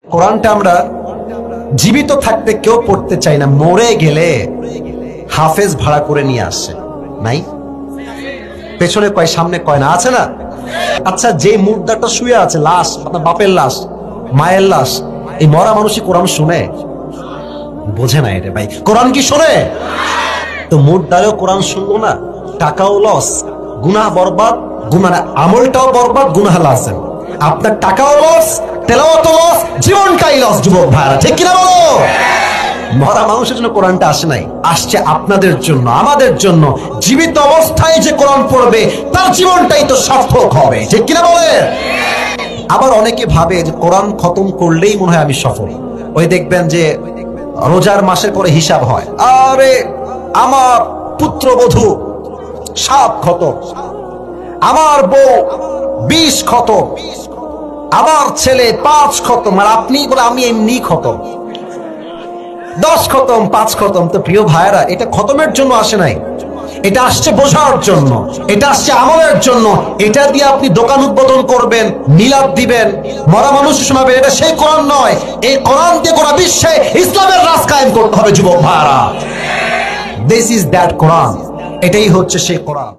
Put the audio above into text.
কোরআনটা আমরা জীবিত থাকতে কেউ পড়তে চাই না, মরে গেলে হাফেজ ভাড়া করে নিয়ে আসছে। নাই? পেছনে কয়, সামনে কয় না, আছে না? আচ্ছা, যে মুর্দাটা শুয়ে আছে, লাশ, আপনার বাপের লাশ, মায়ের লাশ, এই মরা মানুষই কোরআন শুনে? বোঝে না এটা ভাই। কোরআন কি শোনে? তো মুর্দারেও কোরআন শুনলো না, টাকাও লস, গুনাহ বরবাদ, গুনাহ আমলটাও বরবাদ, গুনাহ লাজেম। আপনার টাকাও লস, তেলাওয়াতও লস, জীবনটাই লস। যুবক ভাইরা, ঠিক কিনা বলো? মরা মানুষের জন্য কোরআনটা আসে নাই, আসছে আপনাদের জন্য, আমাদের জন্য। জীবিত অবস্থায় যে কোরআন পড়বে তার জীবনটাই তো সার্থক হবে, ঠিক কিনা বলে? আবার অনেকে ভাবে যে কোরআন খতম করলেই মনে হয় আমি সফল। ওই দেখবেন যে রোজার মাসের পরে হিসাব হয়, আরে আমার পুত্রবধূ 7 খতম, আমার বউ 20 খতম, আমার ছেলে 5 খতম, আর আপনি বলে আমি এমনি খতম, 10 খতম, 5 খতম। তো প্রিয় ভাইয়েরা, এটা খতমের জন্য আসে নাই, এটা আসছে বোঝার জন্য, এটা আসছে আমলের জন্য। এটা দিয়ে আপনি দোকান উদ্বোধন করবেন, মিলাদ দিবেন, মরা মানুষ শোনাবেন, এটা সেই কোরআন নয়। এই কোরআন দিয়ে গোটা বিশ্বে ইসলামের রাজ কায়েম করতে হবে। যুবক ভাইয়েরা, দিস ইজ দ্যাট কোরআন, এটাই হচ্ছে সেই কোরআন।